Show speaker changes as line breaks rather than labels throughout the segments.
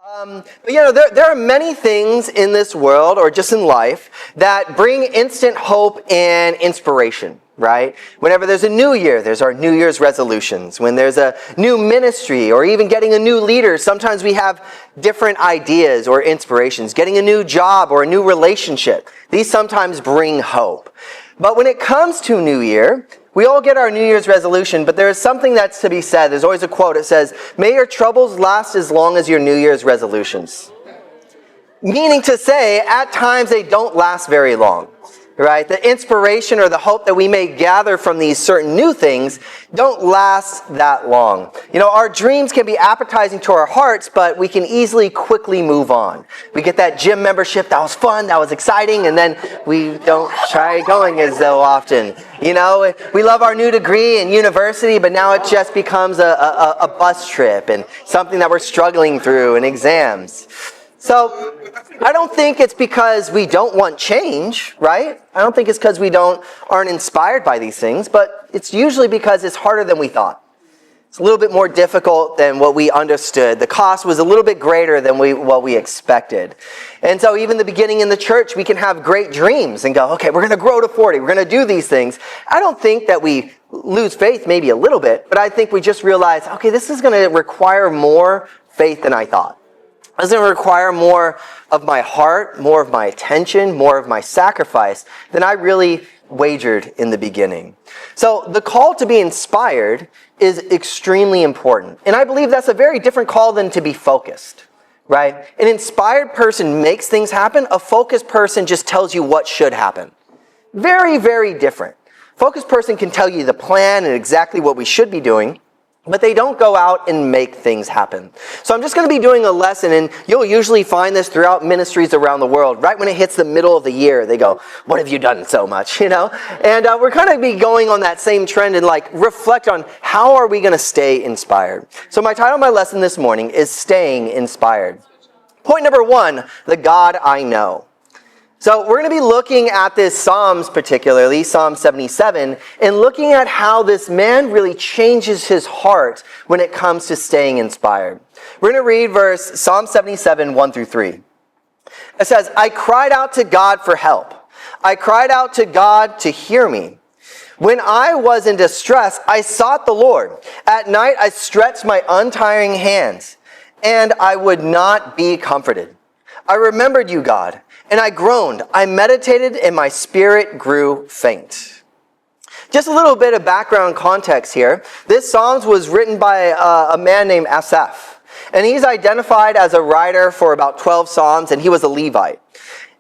There are many things in this world or just in life that bring instant hope and inspiration, right? Whenever there's a new year, there's our New Year's resolutions. When there's a new ministry or even getting a new leader, sometimes we have different ideas or inspirations. Getting a new job or a new relationship, these sometimes bring hope. But when it comes to New Year, we all get our New Year's resolution, but there is something that's to be said. There's always a quote. It says, "May your troubles last as long as your New Year's resolutions." Meaning to say, at times they don't last very long, right? The inspiration or the hope that we may gather from these certain new things don't last that long. Our dreams can be appetizing to our hearts, but we can easily quickly move on. We get that gym membership, that was fun, that was exciting, and then we don't try going as so often. We love our new degree in university, but now it just becomes a bus trip and something that we're struggling through in exams. So I don't think it's because we don't want change, right? I don't think it's because we aren't inspired by these things, but it's usually because it's harder than we thought. It's a little bit more difficult than what we understood. The cost was a little bit greater than what we expected. And so even the beginning in the church, we can have great dreams and go, okay, we're going to grow to 40. We're going to do these things. I don't think that we lose faith maybe a little bit, but I think we just realize, okay, this is going to require more faith than I thought. It's going to require more of my heart, more of my attention, more of my sacrifice than I really wagered in the beginning. So the call to be inspired is extremely important. And I believe that's a very different call than to be focused, right? An inspired person makes things happen. A focused person just tells you what should happen. Very, very different. Focused person can tell you the plan and exactly what we should be doing, but they don't go out and make things happen. So I'm just going to be doing a lesson, and you'll usually find this throughout ministries around the world. Right when it hits the middle of the year, they go, "What have you done so much?" And we're kind of be going on that same trend and reflect on how are we going to stay inspired. So my title of my lesson this morning is Staying Inspired. Point number 1, the God I know. So we're going to be looking at this Psalms, particularly Psalm 77, and looking at how this man really changes his heart when it comes to staying inspired. We're going to read Psalm 77, 1 through 3. It says, "I cried out to God for help. I cried out to God to hear me. When I was in distress, I sought the Lord. At night I stretched my untiring hands, and I would not be comforted. I remembered you, God, and I groaned. I meditated, and my spirit grew faint." Just a little bit of background context here. This Psalms was written by a man named Asaph. And he's identified as a writer for about 12 Psalms, and he was a Levite.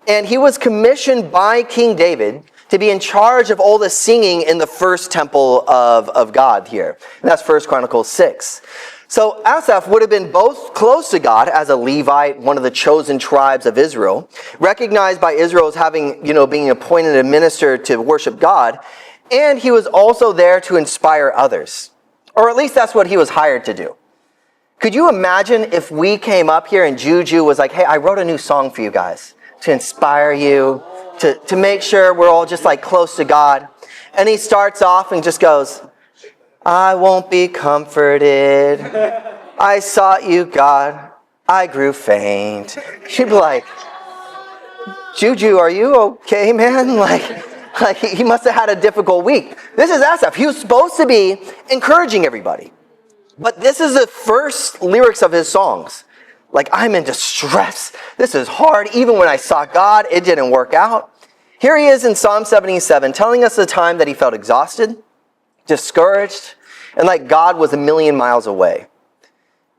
And he was commissioned by King David to be in charge of all the singing in the first temple of God here. And that's 1 Chronicles 6. So Asaph would have been both close to God as a Levite, one of the chosen tribes of Israel, recognized by Israel as being appointed a minister to worship God, and he was also there to inspire others. Or at least that's what he was hired to do. Could you imagine if we came up here and Juju was like, "Hey, I wrote a new song for you guys to inspire you, to make sure we're all just close to God." And he starts off and just goes, "I won't be comforted. I sought you, God. I grew faint." She'd be like, "Juju, are you okay, man?" He must have had a difficult week. This is Asaph. He was supposed to be encouraging everybody. But this is the first lyrics of his songs. "I'm in distress. This is hard. Even when I sought God, it didn't work out." Here he is in Psalm 77, telling us the time that he felt exhausted, discouraged, and like God was a million miles away.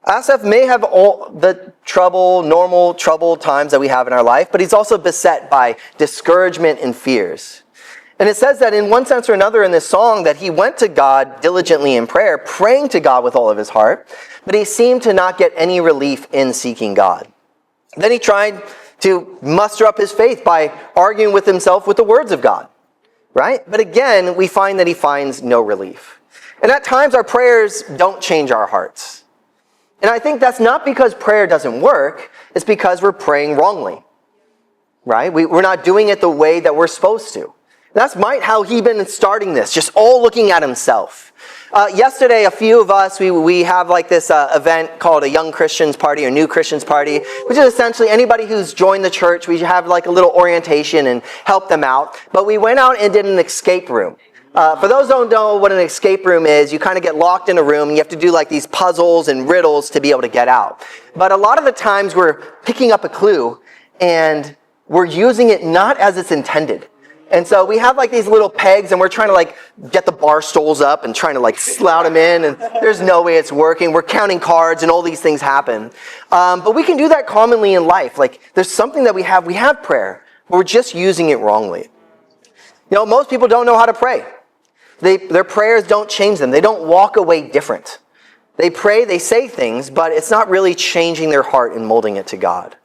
Asaph may have all the normal troubled times that we have in our life, but he's also beset by discouragement and fears. And it says that in one sense or another in this song that he went to God diligently in prayer, praying to God with all of his heart, but he seemed to not get any relief in seeking God. Then he tried to muster up his faith by arguing with himself with the words of God, right? But again, we find that he finds no relief. And at times our prayers don't change our hearts. And I think that's not because prayer doesn't work, it's because we're praying wrongly, right? We're not doing it the way that we're supposed to. That's how he been starting this, just all looking at himself. Yesterday, a few of us, we have like this event called a Young Christians Party or New Christians Party, which is essentially anybody who's joined the church. We have like a little orientation and help them out. But we went out and did an escape room. For those who don't know what an escape room is, you kind of get locked in a room and you have to do like these puzzles and riddles to be able to get out. But a lot of the times we're picking up a clue and we're using it not as it's intended. And so we have like these little pegs and we're trying to like get the bar stools up and trying to like slout them in, and there's no way it's working. We're counting cards and all these things happen. But we can do that commonly in life. Like there's something that we have prayer, but we're just using it wrongly. You know, most people don't know how to pray. Their prayers don't change them. They don't walk away different. They pray, they say things, but it's not really changing their heart and molding it to God.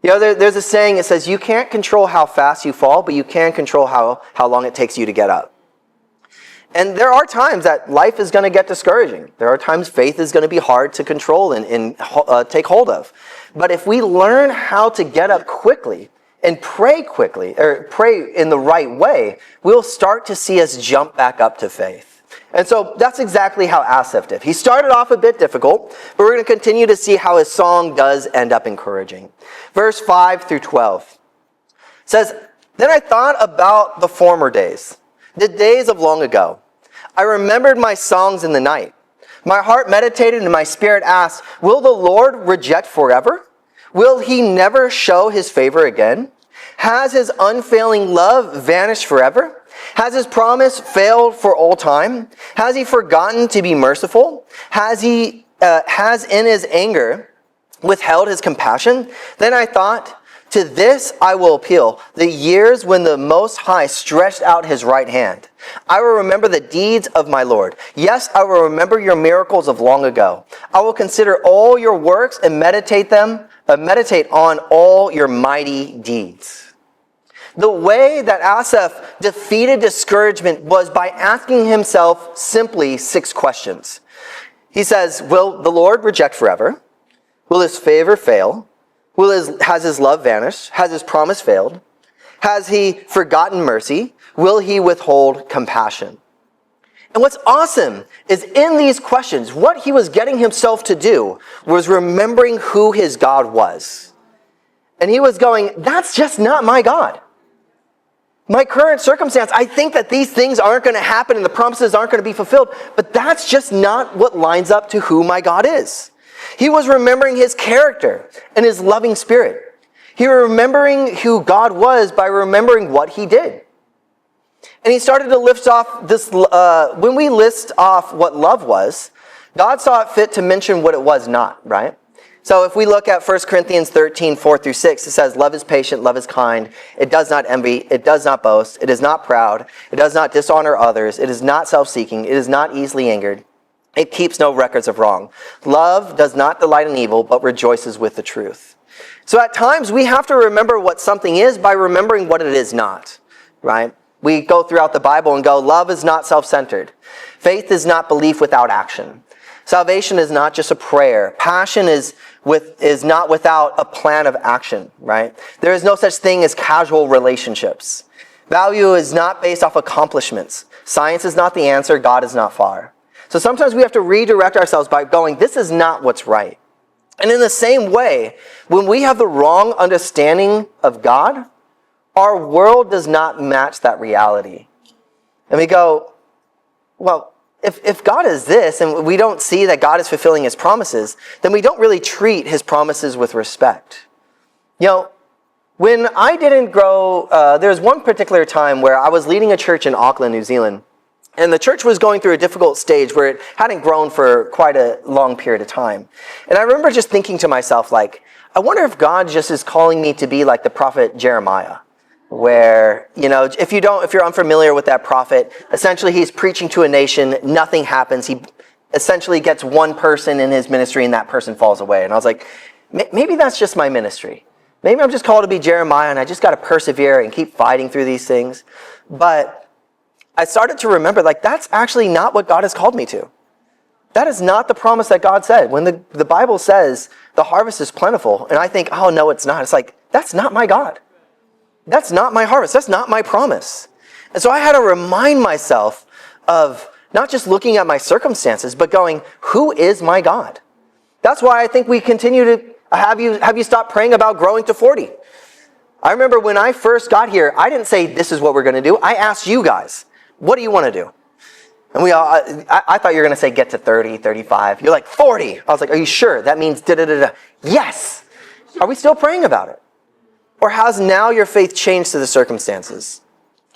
You know, there's a saying, it says, you can't control how fast you fall, but you can control how long it takes you to get up. And there are times that life is going to get discouraging. There are times faith is going to be hard to control and take hold of. But if we learn how to get up quickly and pray quickly, or pray in the right way, we'll start to see us jump back up to faith. And so that's exactly how Asaph did. He started off a bit difficult, but we're going to continue to see how his song does end up encouraging. Verse 5 through 12 says, "Then I thought about the former days, the days of long ago. I remembered my songs in the night. My heart meditated and my spirit asked, will the Lord reject forever? Will he never show his favor again? Has his unfailing love vanished forever? Has his promise failed for all time? Has he forgotten to be merciful? Has in his anger withheld his compassion? Then I thought, to this I will appeal, the years when the Most High stretched out his right hand. I will remember the deeds of my Lord. Yes, I will remember your miracles of long ago. I will consider all your works and meditate on all your mighty deeds." The way that Asaph defeated discouragement was by asking himself simply 6 questions. He says, will the Lord reject forever? Will his favor fail? Has his love vanished? Has his promise failed? Has he forgotten mercy? Will he withhold compassion? And what's awesome is in these questions, what he was getting himself to do was remembering who his God was. And he was going, that's just not my God. My current circumstance, I think that these things aren't going to happen and the promises aren't going to be fulfilled, but that's just not what lines up to who my God is. He was remembering his character and his loving spirit. He was remembering who God was by remembering what he did. And he started to list off this, when we list off what love was, God saw it fit to mention what it was not, right? So if we look at 1 Corinthians 13, 4 through 6, it says, love is patient, love is kind, it does not envy, it does not boast, it is not proud, it does not dishonor others, it is not self-seeking, it is not easily angered, it keeps no records of wrong. Love does not delight in evil, but rejoices with the truth. So at times we have to remember what something is by remembering what it is not, right? We go throughout the Bible and go, love is not self-centered. Faith is not belief without action. Salvation is not just a prayer. Passion is not without a plan of action, right? There is no such thing as casual relationships. Value is not based off accomplishments. Science is not the answer. God is not far. So sometimes we have to redirect ourselves by going, this is not what's right. And in the same way, when we have the wrong understanding of God, our world does not match that reality. And we go, well, if God is this and we don't see that God is fulfilling his promises, then we don't really treat his promises with respect. You know, when I didn't grow, there was one particular time where I was leading a church in Auckland, New Zealand, and the church was going through a difficult stage where it hadn't grown for quite a long period of time. And I remember just thinking to myself, like, I wonder if God just is calling me to be like the prophet Jeremiah. Where, you know, if you're unfamiliar with that prophet, essentially he's preaching to a nation, nothing happens. He essentially gets one person in his ministry and that person falls away. And I was like, maybe that's just my ministry. Maybe I'm just called to be Jeremiah and I just got to persevere and keep fighting through these things. But I started to remember, like, that's actually not what God has called me to. That is not the promise that God said. When the Bible says the harvest is plentiful, and I think, oh, no, it's not. It's like, that's not my God. That's not my harvest. That's not my promise. And so I had to remind myself of not just looking at my circumstances, but going, who is my God? That's why I think we continue to have you stop praying about growing to 40. I remember when I first got here, I didn't say this is what we're going to do. I asked you guys, what do you want to do? And I thought you were going to say get to 30, 35. You're like 40. I was like, are you sure? That means da-da-da-da. Yes. Are we still praying about it? Or has now your faith changed to the circumstances?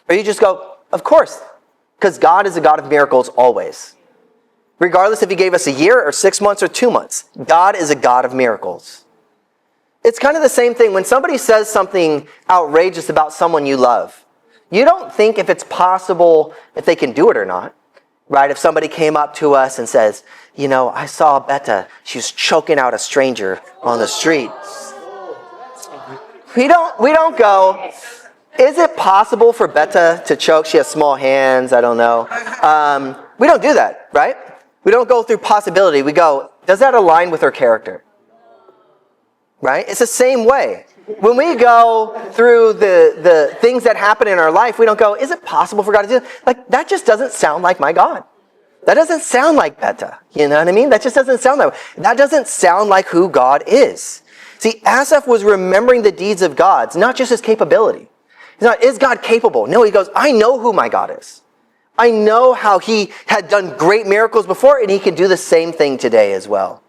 Or you just go, of course, because God is a God of miracles always. Regardless if he gave us a year or 6 months or 2 months, God is a God of miracles. It's kind of the same thing when somebody says something outrageous about someone you love. You don't think if it's possible if they can do it or not, right? If somebody came up to us and says, I saw Betta, she was choking out a stranger on the street. We don't go, is it possible for Betta to choke? She has small hands, I don't know. We don't do that, right? We don't go through possibility. We go, does that align with her character? Right? It's the same way. When we go through the things that happen in our life, we don't go, is it possible for God to do that? Like, that just doesn't sound like my God. That doesn't sound like Betta. You know what I mean? That just doesn't sound that way. That doesn't sound like who God is. See, Asaph was remembering the deeds of God, not just his capability. He's not, is God capable? No, he goes, I know who my God is. I know how he had done great miracles before, and he can do the same thing today as well.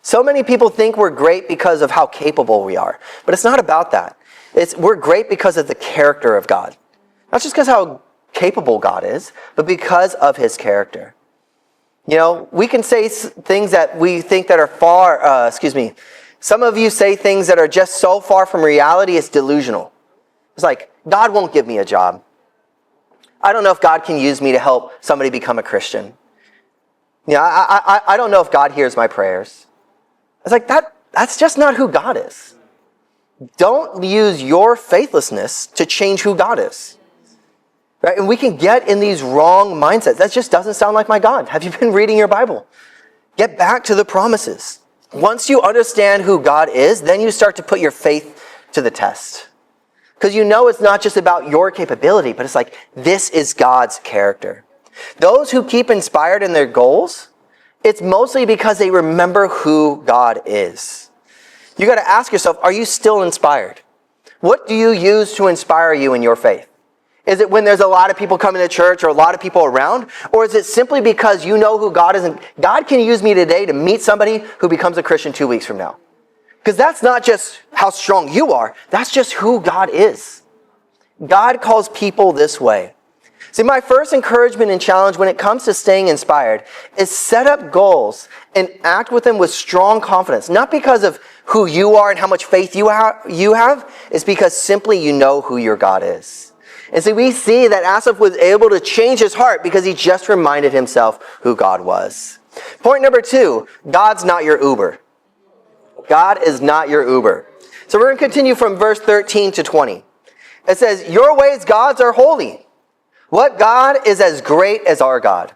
So many people think we're great because of how capable we are. But it's not about that. We're great because of the character of God. Not just because how capable God is, but because of his character. We can say things that we think that are some of you say things that are just so far from reality, it's delusional. It's like, God won't give me a job. I don't know if God can use me to help somebody become a Christian. I don't know if God hears my prayers. It's like, that's just not who God is. Don't use your faithlessness to change who God is. Right? And we can get in these wrong mindsets. That just doesn't sound like my God. Have you been reading your Bible? Get back to the promises. Once you understand who God is, then you start to put your faith to the test. Because it's not just about your capability, but it's like, this is God's character. Those who keep inspired in their goals, it's mostly because they remember who God is. You got to ask yourself, are you still inspired? What do you use to inspire you in your faith? Is it when there's a lot of people coming to church or a lot of people around? Or is it simply because you know who God is and God can use me today to meet somebody who becomes a Christian 2 weeks from now? Because that's not just how strong you are, that's just who God is. God calls people this way. See, my first encouragement and challenge when it comes to staying inspired is set up goals and act with them with strong confidence. Not because of who you are and how much faith you have, it's because simply you know who your God is. And so we see that Asaph was able to change his heart because he just reminded himself who God was. Point number 2, God's not your Uber. God is not your Uber. So we're going to continue from verse 13 to 20. It says, your ways, gods, are holy. What God is as great as our God?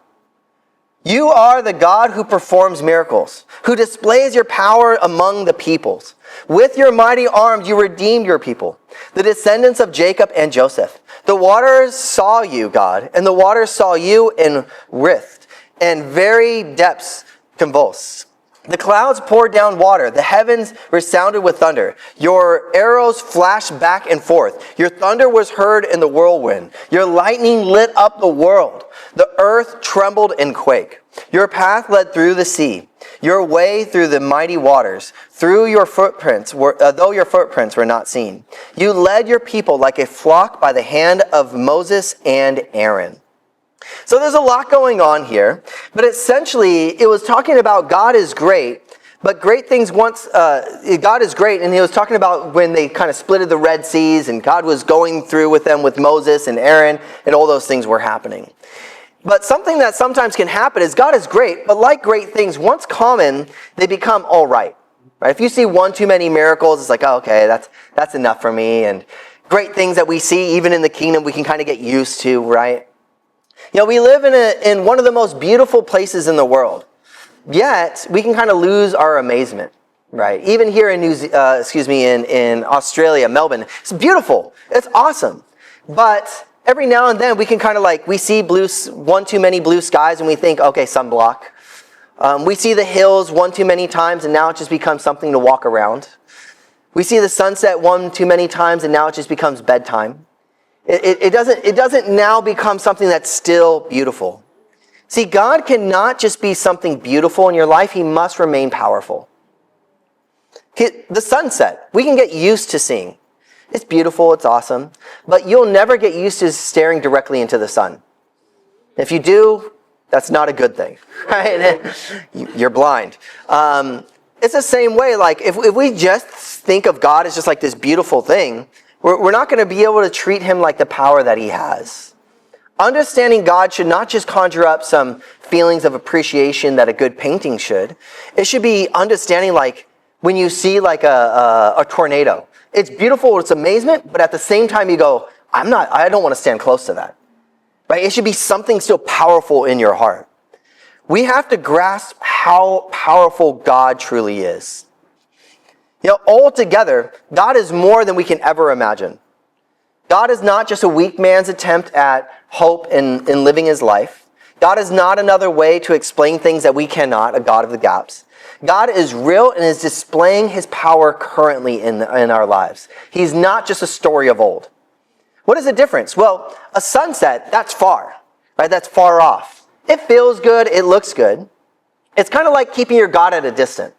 You are the God who performs miracles, who displays your power among the peoples. With your mighty arms you redeemed your people, the descendants of Jacob and Joseph. The waters saw you, God, and the waters saw you in writhed, and very depths convulsed. The clouds poured down water. The heavens resounded with thunder. Your arrows flashed back and forth. Your thunder was heard in the whirlwind. Your lightning lit up the world. The earth trembled and quaked. Your path led through the sea. Your way through the mighty waters. Though your footprints were not seen. You led your people like a flock by the hand of Moses and Aaron. So there's a lot going on here, but essentially it was talking about God is great, but great things God is great, and he was talking about when they kind of splitted the Red Seas and God was going through with them with Moses and Aaron and all those things were happening. But something that sometimes can happen is God is great, but like great things, once common, they become all right. Right? If you see one too many miracles, it's like, oh, okay, that's enough for me. And great things that we see even in the kingdom, we can kind of get used to, right? We live in one of the most beautiful places in the world. Yet, we can kind of lose our amazement, right? Even here in in Australia, Melbourne, it's beautiful. It's awesome. But Every now and then we can kind of like, we see one too many blue skies and we think, okay, sunblock. We see the hills one too many times and now it just becomes something to walk around. We see the sunset one too many times and now it just becomes bedtime. It doesn't now become something that's still beautiful. See, God cannot just be something beautiful in your life. He must remain powerful. The sunset, we can get used to seeing. It's beautiful, it's awesome, but you'll never get used to staring directly into the sun. If you do, that's not a good thing, right? You're blind. It's the same way, like if we just think of God as just like this beautiful thing, we're not going to be able to treat him like the power that he has. Understanding God should not just conjure up some feelings of appreciation that a good painting should. It should be understanding like when you see like a tornado. It's beautiful, it's amazement, but at the same time you go, I don't want to stand close to that. Right? It should be something still powerful in your heart. We have to grasp how powerful God truly is. Altogether, God is more than we can ever imagine. God is not just a weak man's attempt at hope in living his life. God is not another way to explain things that we cannot, a God of the gaps. God is real and is displaying his power currently in our lives. He's not just a story of old. What is the difference? Well, a sunset, that's far, right? That's far off. It feels good, it looks good. It's kind of like keeping your God at a distance,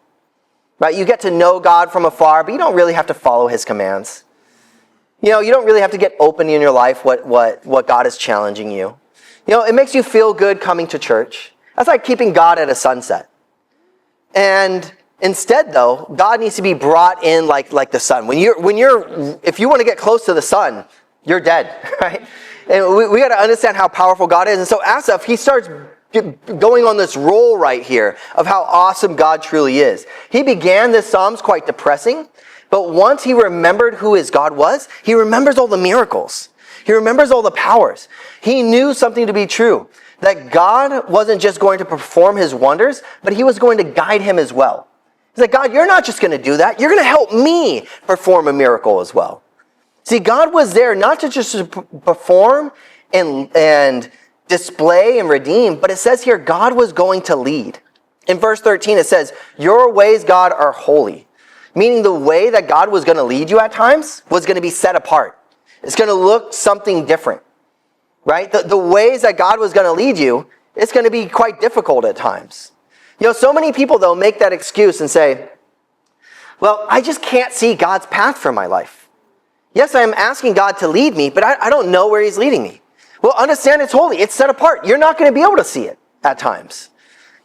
right? You get to know God from afar, but you don't really have to follow his commands. You don't really have to get open in your life what God is challenging you. It makes you feel good coming to church. That's like keeping God at a sunset. And instead, though, God needs to be brought in like the sun. If you want to get close to the sun, you're dead, right? And we got to understand how powerful God is. And so Asaph, he starts going on this roll right here of how awesome God truly is. He began this Psalms quite depressing, but once he remembered who his God was, he remembers all the miracles. He remembers all the powers. He knew something to be true, that God wasn't just going to perform his wonders, but he was going to guide him as well. He's like, God, you're not just going to do that. You're going to help me perform a miracle as well. See, God was there not to just perform and display and redeem, but it says here God was going to lead. In verse 13 it says, your ways, God, are holy. Meaning the way that God was going to lead you at times was going to be set apart. It's going to look something different, right? The ways that God was going to lead you, it's going to be quite difficult at times. So many people, though, make that excuse and say, well, I just can't see God's path for my life. Yes, I am asking God to lead me, but I don't know where he's leading me. Well, understand it's holy. It's set apart. You're not going to be able to see it at times.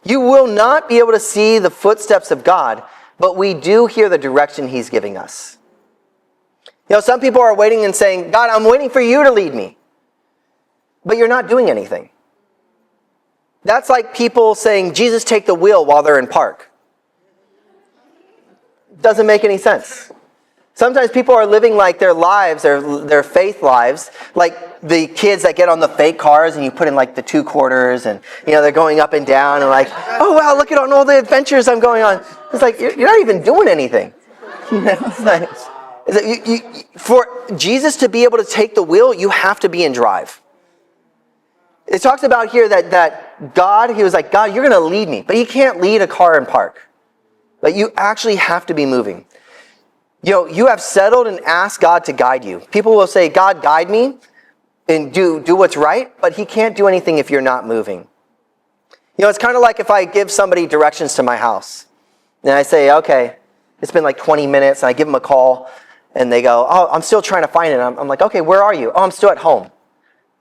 You will not be able to see the footsteps of God, but we do hear the direction he's giving us. Some people are waiting and saying, God, I'm waiting for you to lead me. But you're not doing anything. That's like people saying, Jesus, take the wheel while they're in park. Doesn't make any sense. Sometimes people are living like their lives, their faith lives, like the kids that get on the fake cars and you put in like the 2 quarters and they're going up and down and like, oh wow, look at all the adventures I'm going on. It's like, you're not even doing anything. For Jesus to be able to take the wheel, you have to be in drive. It talks about here that God, he was like, God, you're going to lead me. But you can't lead a car in park. But you actually have to be moving. You have settled and asked God to guide you. People will say, God, guide me and do what's right. But he can't do anything if you're not moving. It's kind of like if I give somebody directions to my house. And I say, okay, it's been like 20 minutes. And I give them a call. And they go, oh, I'm still trying to find it. I'm like, okay, where are you? Oh, I'm still at home.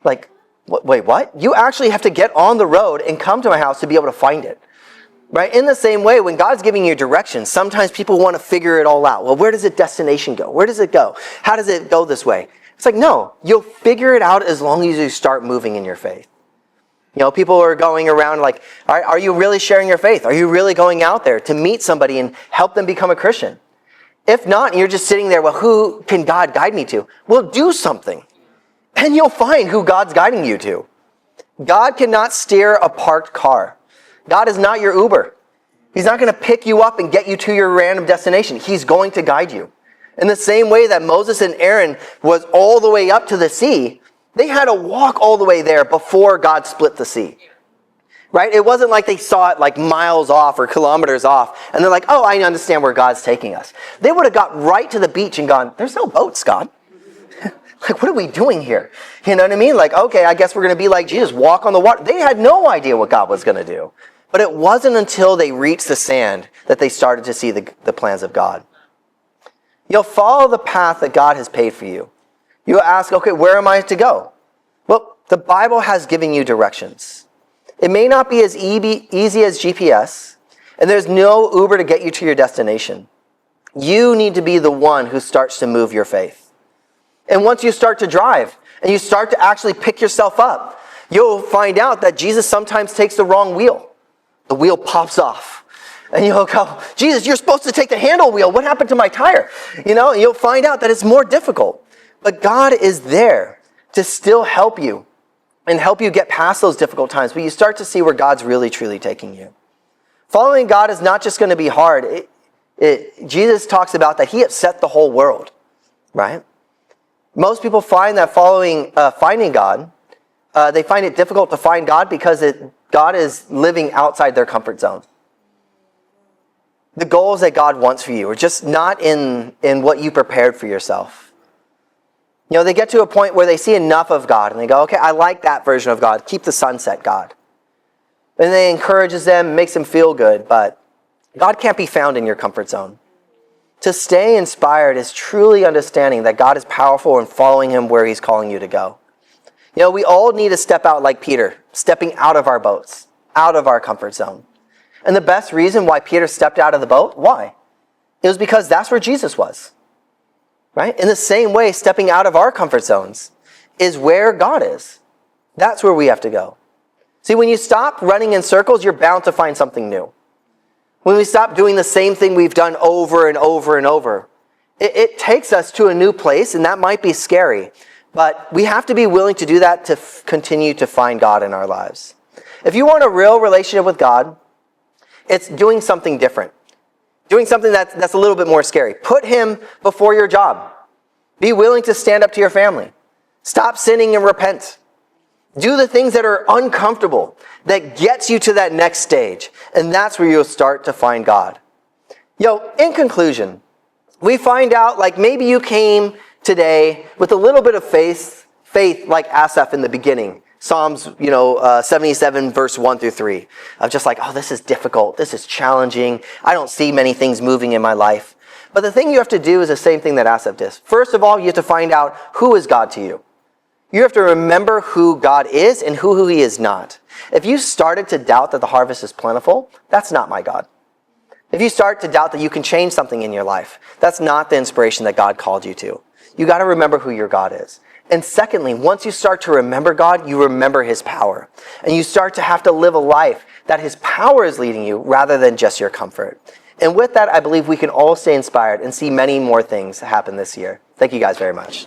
Like, wait, what? You actually have to get on the road and come to my house to be able to find it. Right? In the same way, when God's giving you directions, sometimes people want to figure it all out. Well, where does the destination go? Where does it go? How does it go this way? It's like, no, you'll figure it out as long as you start moving in your faith. People are going around like, are you really sharing your faith? Are you really going out there to meet somebody and help them become a Christian? If not, and you're just sitting there, well, who can God guide me to? Well, do something. And you'll find who God's guiding you to. God cannot steer a parked car. God is not your Uber. He's not going to pick you up and get you to your random destination. He's going to guide you. In the same way that Moses and Aaron was all the way up to the sea, They had to walk all the way there before God split the sea. Right? It wasn't like they saw it like miles off or kilometers off, and they're like, oh, I understand where God's taking us. They would have got right to the beach and gone, there's no boats, God. Like, what are we doing here? You know what I mean? Like, okay, I guess we're going to be like Jesus, walk on the water. They had no idea what God was going to do. But it wasn't until they reached the sand that they started to see the plans of God. You'll follow the path that God has paved for you. You'll ask, okay, where am I to go? Well, the Bible has given you directions. It may not be as easy as GPS, and there's no Uber to get you to your destination. You need to be the one who starts to move your faith. And once you start to drive, and you start to actually pick yourself up, you'll find out that Jesus sometimes takes the wrong wheel. The wheel pops off. And you'll go, Jesus, you're supposed to take the handle wheel. What happened to my tire? You know, and you'll find out that it's more difficult. But God is there to still help you and help you get past those difficult times. But you start to see where God's really, truly taking you. Following God is not just going to be hard. Jesus talks about that he upset the whole world, right? Most people find that finding God, they find it difficult to find God because God is living outside their comfort zone. The goals that God wants for you are just not in what you prepared for yourself. You know, they get to a point where they see enough of God and they go, okay, I like that version of God. Keep the sunset God. And they encourages them, makes them feel good, but God can't be found in your comfort zone. To stay inspired is truly understanding that God is powerful and following him where he's calling you to go. You know, we all need to step out like Peter, stepping out of our boats, out of our comfort zone. And the best reason why Peter stepped out of the boat, why? It was because that's where Jesus was. Right? In the same way, stepping out of our comfort zones is where God is. That's where we have to go. See, when you stop running in circles, you're bound to find something new. When we stop doing the same thing we've done over and over and over, it takes us to a new place, and that might be scary. But we have to be willing to do that to continue to find God in our lives. If you want a real relationship with God, it's doing something different. Doing something that's a little bit more scary. Put him before your job. Be willing to stand up to your family. Stop sinning and repent. Do the things that are uncomfortable, that gets you to that next stage. And that's where you'll start to find God. In conclusion, we find out like maybe you came today with a little bit of faith like Asaph in the beginning. Psalms, 77 verse 1 through 3. Of just like, oh, this is difficult. This is challenging. I don't see many things moving in my life. But the thing you have to do is the same thing that Asaph did. First of all, you have to find out who is God to you. You have to remember who God is and who he is not. If you started to doubt that the harvest is plentiful, that's not my God. If you start to doubt that you can change something in your life, that's not the inspiration that God called you to. You got to remember who your God is. And secondly, once you start to remember God, you remember his power. And you start to have to live a life that his power is leading you rather than just your comfort. And with that, I believe we can all stay inspired and see many more things happen this year. Thank you guys very much.